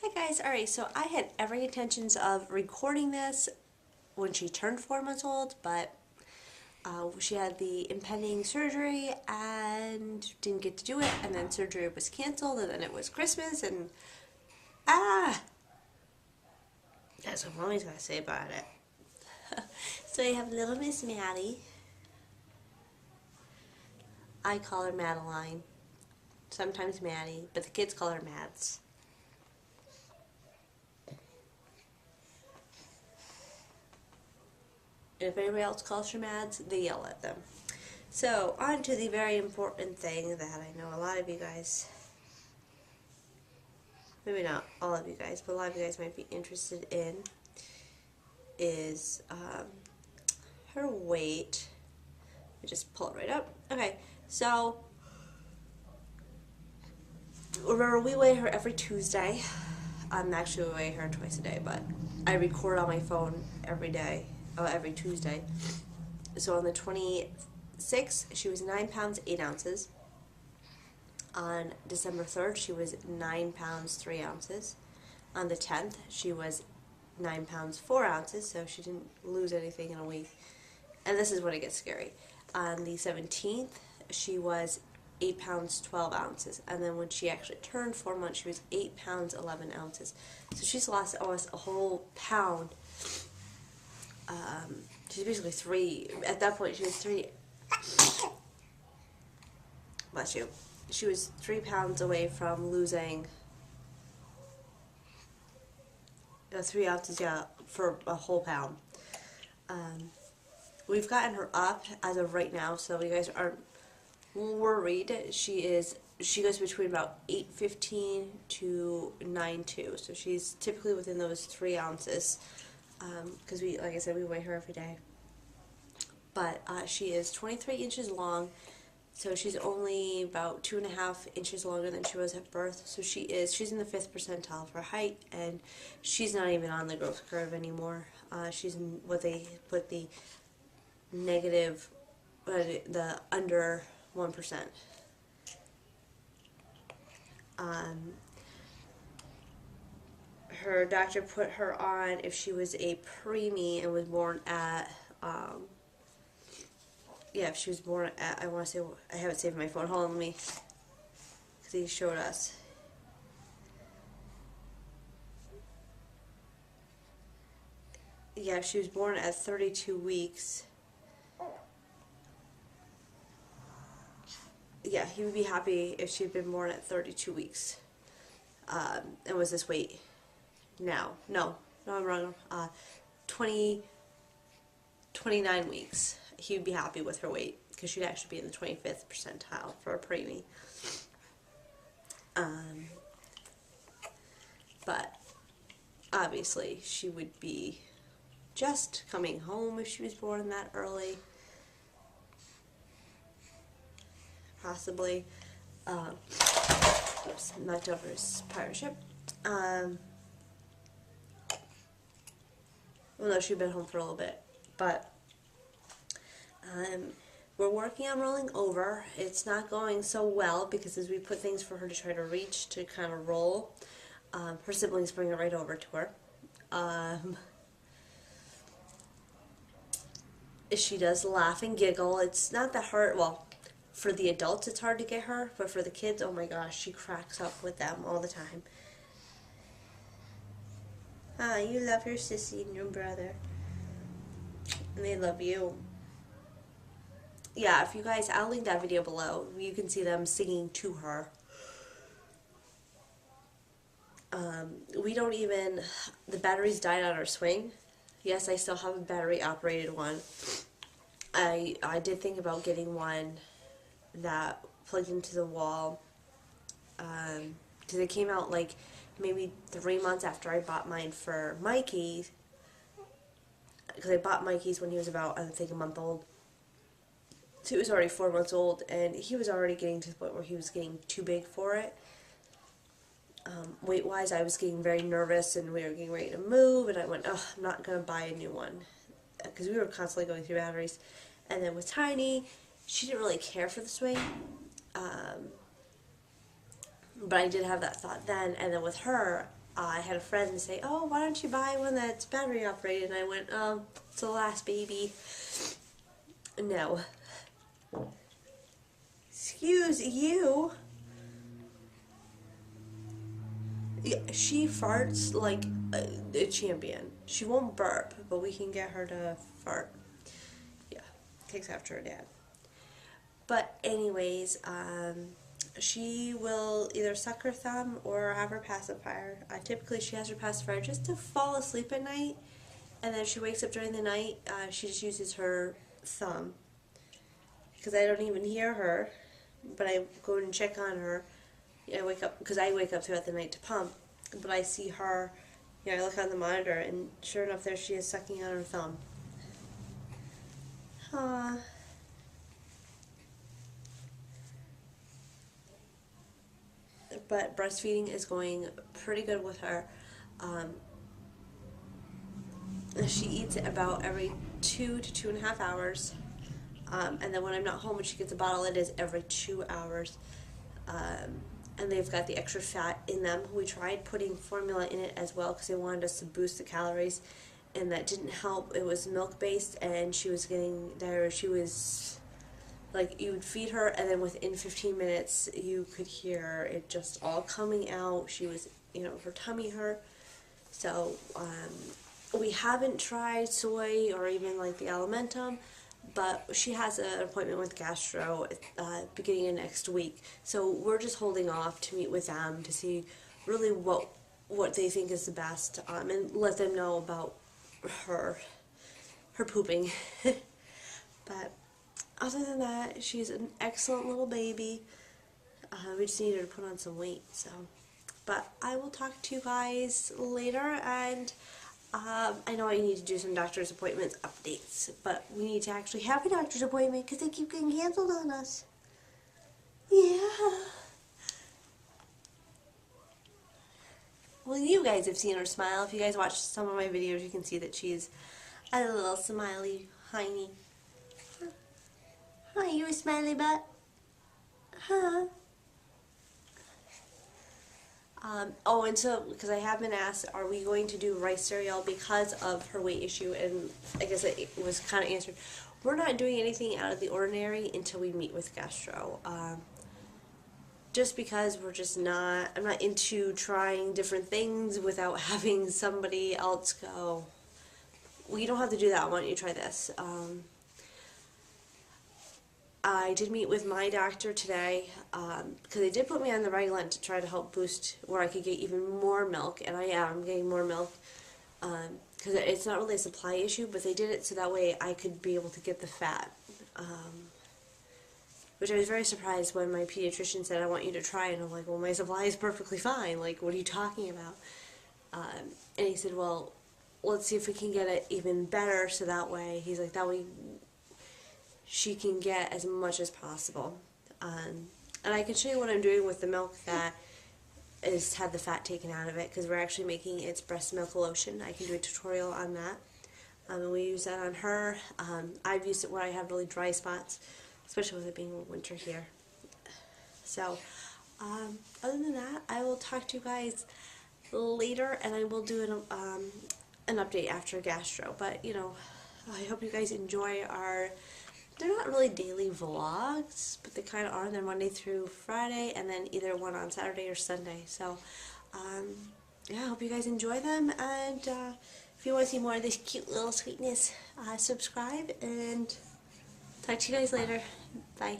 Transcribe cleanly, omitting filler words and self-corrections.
Hi guys, alright, so I had every intentions of recording this when she turned 4 months old, but she had the impending surgery and didn't get to do it, and then surgery was canceled, and then it was Christmas, and ah! That's what mommy's gotta say about it. So you have little Miss Maddie. I call her Madeline, sometimes Maddie, but the kids call her Mads. If anybody else calls her Mads, they yell at them. So, on to the very important thing that I know a lot of you guys, maybe not all of you guys, but a lot of you guys might be interested in, is her weight. Let me just pull it right up. Okay, so, remember we weigh her every Tuesday. I'm actually weigh her twice a day, but I record on my phone every day, every Tuesday. So on the 26th, she was 9 pounds 8 ounces. On December 3rd, she was 9 pounds 3 ounces. On the 10th, she was 9 pounds 4 ounces, so she didn't lose anything in a week. And this is when it gets scary. On the 17th, she was 8 pounds 12 ounces. And then when she actually turned 4 months, she was 8 pounds 11 ounces. So she's lost almost a whole pound. She's basically 3. At that point, she was 3. Bless you. She was 3 pounds away from losing 3 ounces, for a whole pound. We've gotten her up as of right now, so you guys aren't worried. She goes between about 8.15 to 9.2, so she's typically within those 3 ounces, because like I said, we weigh her every day. But she is 23 inches long, so she's only about 2.5 inches longer than she was at birth. So she's in the 5th percentile for height, and she's not even on the growth curve anymore. She's in what they put the negative, the under 1%. Her doctor put her on if she was a preemie and was born at, if she was born at, I want to say, I have it saved on my phone. Hold on, let me, because he showed us. Yeah, if she was born at 32 weeks. Yeah, he would be happy if she'd been born at 32 weeks. And was this weight now? No, I'm wrong. 29 weeks. He would be happy with her weight, because she'd actually be in the 25th percentile for a preemie. But obviously she would be just coming home if she was born that early. Possibly. Oops, knocked over his pirate ship. Well, no, she'd been home for a little bit, but we're working on rolling over. It's not going so well, because as we put things for her to try to reach to kind of roll, her siblings bring it right over to her. She does laugh and giggle. It's not that hard. Well, for the adults it's hard to get her, but for the kids, oh my gosh, she cracks up with them all the time. You love your sissy and your brother, and they love you. Yeah, if you guys, I'll link that video below. You can see them singing to her. We don't even, the batteries died on our swing. Yes, I still have a battery operated one. I did think about getting one that plugged into the wall, because it came out like maybe 3 months after I bought mine for Mikey, because I bought Mikey's when he was about, I think, a month old. So he was already 4 months old, and he was already getting to the point where he was getting too big for it. Weight-wise, I was getting very nervous, and we were getting ready to move, and I went, oh, I'm not going to buy a new one, because we were constantly going through batteries. And then with Tiny, she didn't really care for the swing, but I did have that thought then. And then with her, I had a friend say, oh, why don't you buy one that's battery operated? And I went, it's the last baby. No. Excuse you. Yeah, she farts like a champion. She won't burp, but we can get her to fart. Yeah, takes after her dad. But anyways, she will either suck her thumb or have her pacifier. Typically she has her pacifier just to fall asleep at night, and then if she wakes up during the night, she just uses her thumb. Because I don't even hear her, but I go and check on her. I wake up, because I wake up throughout the night to pump, but I see her, I look on the monitor, and sure enough, there she is sucking on her thumb. Aww. But breastfeeding is going pretty good with her. She eats about every 2 to 2.5 hours. And then when I'm not home and she gets a bottle, it is every 2 hours. And they've got the extra fat in them. We tried putting formula in it as well because they wanted us to boost the calories, and that didn't help. It was milk-based, and she was getting diarrhea. She was, like, you would feed her, and then within 15 minutes, you could hear it just all coming out. She was, her tummy hurt. So, we haven't tried soy or even, like, the Alimentum, but she has an appointment with gastro beginning of next week. So we're just holding off to meet with them to see really what they think is the best, and let them know about her pooping. But other than that, she's an excellent little baby. We just need her to put on some weight. So, but I will talk to you guys later, and I know I need to do some doctor's appointments updates, but we need to actually have a doctor's appointment because they keep getting canceled on us. Yeah. Well, you guys have seen her smile. If you guys watch some of my videos, you can see that she's a little smiley hiney. Hi, you a smiley butt? Huh? Oh, and so, because I have been asked, are we going to do rice cereal because of her weight issue, and I guess it was kind of answered. We're not doing anything out of the ordinary until we meet with gastro. Just because we're just not, I'm not into trying different things without having somebody else go, well, you don't have to do that, why don't you try this? I did meet with my doctor today because they did put me on the Reglan to try to help boost where I could get even more milk, and I am getting more milk because it's not really a supply issue, but they did it so that way I could be able to get the fat, which I was very surprised when my pediatrician said, I want you to try, and I'm like, well, my supply is perfectly fine, like, what are you talking about? And he said, well, let's see if we can get it even better, so that way, he's like, that way she can get as much as possible. And I can show you what I'm doing with the milk that is had the fat taken out of it, because we're actually making its breast milk lotion. I can do a tutorial on that. And we use that on her. I've used it when I have really dry spots, especially with it being winter here. So, other than that, I will talk to you guys later, and I will do an update after gastro. But, I hope you guys enjoy our, they're not really daily vlogs, but they kind of are. They're Monday through Friday, and then either one on Saturday or Sunday. So, yeah, I hope you guys enjoy them, and if you want to see more of this cute little sweetness, subscribe, and talk to you guys later. Bye.